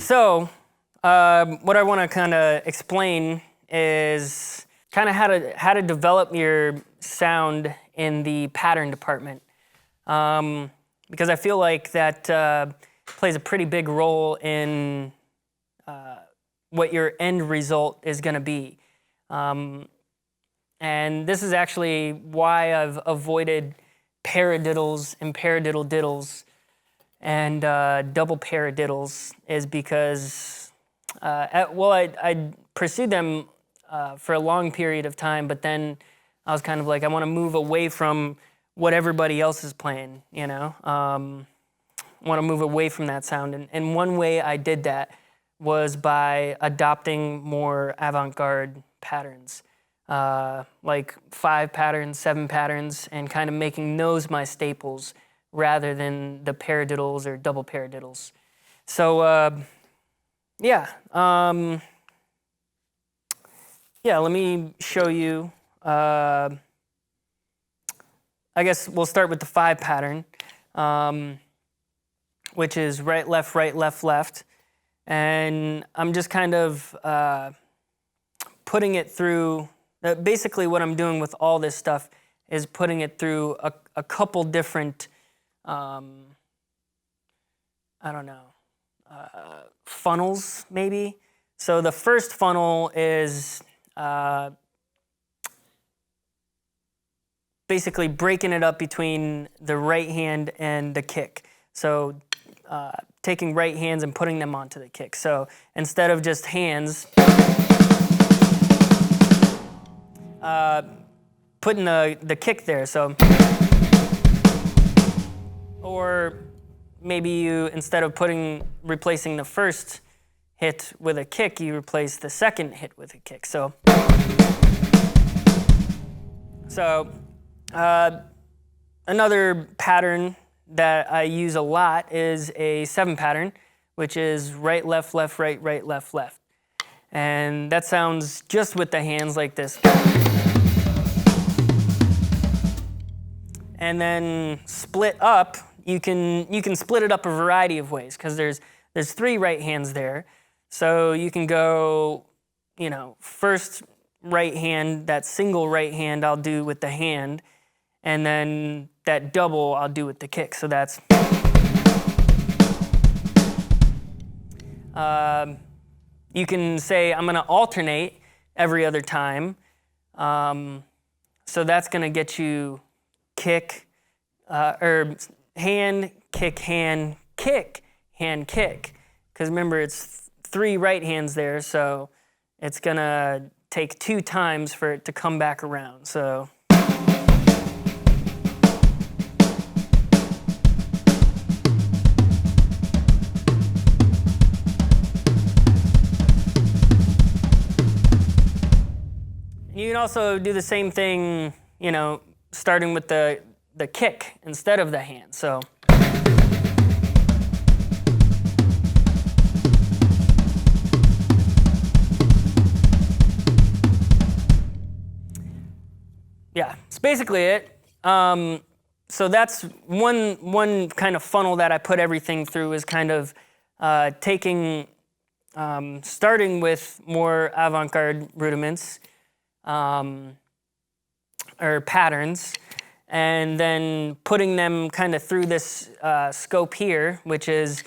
So what I want to kind of explain is kind of how to develop your sound in the pattern department, because I feel like that plays a pretty big role in what your end result is going to be. And this is actually why I've avoided paradiddles and paradiddle diddles and double paradiddles, is because, I pursued them for a long period of time, but then I was kind of like, I want to move away from what everybody else is playing, you know? I want to move away from that sound. And one way I did that was by adopting more avant-garde patterns, like 5 patterns, 7 patterns, and kind of making those my staples rather than the paradiddles or double paradiddles. So, let me show you. I guess we'll start with the 5 pattern, which is right, left, left. And I'm just kind of putting it through, basically what I'm doing with all this stuff is putting it through a couple different, funnels maybe. So the first funnel is basically breaking it up between the right hand and the kick. So taking right hands and putting them onto the kick. So instead of just hands, putting the kick there. So, or maybe you, instead of replacing the first hit with a kick, you replace the second hit with a kick. So another pattern that I use a lot is a 7 pattern, which is right, left, right, left. And that sounds just with the hands like this. And then split up, you can split it up a variety of ways, because there's 3 right hands there. So you can go, first right hand, that single right hand I'll do with the hand, and then that double I'll do with the kick. So that's you can say I'm going to alternate every other time. So that's going to get you kick, or hand, kick, hand, kick, hand, kick. Because remember, it's 3 right hands there, so it's going to take 2 times for it to come back around. So you can also do the same thing, starting with the kick instead of the hand. So yeah, it's basically it. So that's one kind of funnel that I put everything through, is kind of taking, starting with more avant-garde rudiments, or patterns, and then putting them kind of through this scope here, which is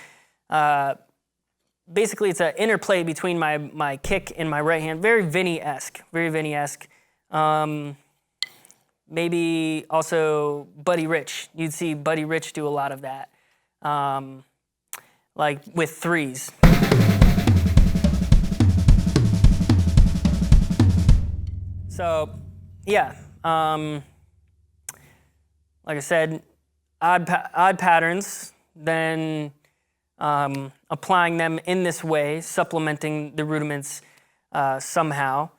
basically it's an interplay between my kick and my right hand, very Vinny-esque, maybe also Buddy Rich. You'd see Buddy Rich do a lot of that, like with 3s. So, yeah, like I said, odd patterns, then applying them in this way, supplementing the rudiments somehow.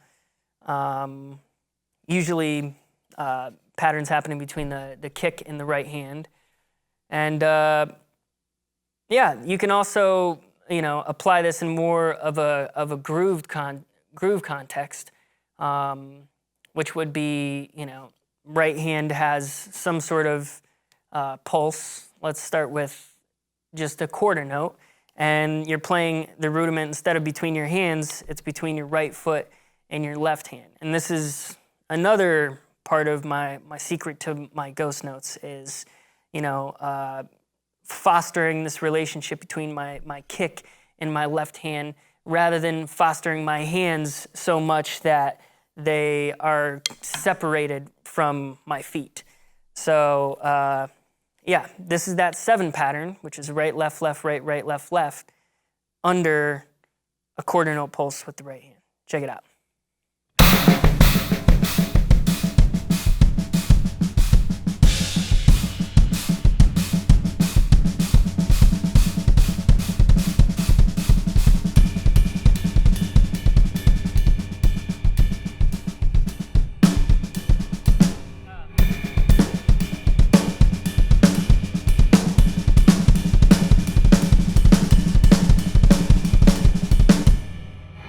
Usually patterns happening between the kick and the right hand. And you can also, apply this in more of a groove context, which would be, right hand has some sort of pulse. Let's start with just a quarter note, and you're playing the rudiment instead of between your hands, it's between your right foot and your left hand. And this is another part of my secret to my ghost notes is, fostering this relationship between my kick and my left hand rather than fostering my hands so much that they are separated from my feet. So yeah, this is that 7 pattern, which is right, left, right, left, under a quarter note pulse with the right hand. Check it out.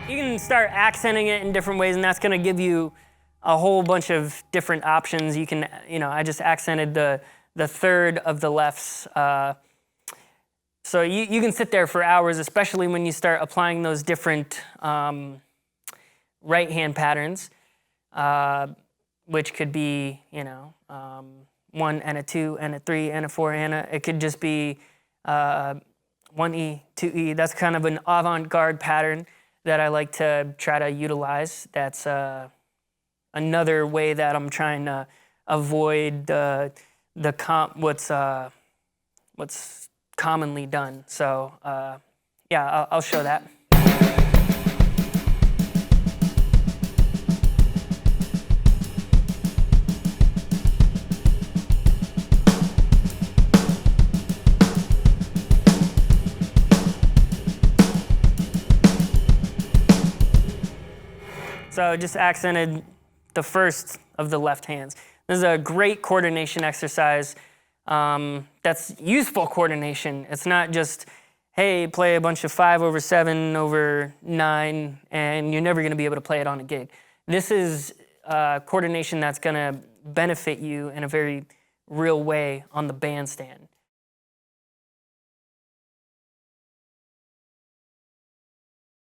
You can start accenting it in different ways, and that's going to give you a whole bunch of different options. You can, I just accented the third of the lefts. So you can sit there for hours, especially when you start applying those different right-hand patterns, which could be, 1 and a 2 and a 3 and a 4 and it could just be 1E, 2E. That's kind of an avant-garde pattern that I like to try to utilize. That's another way that I'm trying to avoid what's commonly done. So yeah, I'll show that. So just accented the first of the left hands. This is a great coordination exercise. That's useful coordination. It's not just, hey, play a bunch of 5/7/9, and you're never going to be able to play it on a gig. This is coordination that's going to benefit you in a very real way on the bandstand.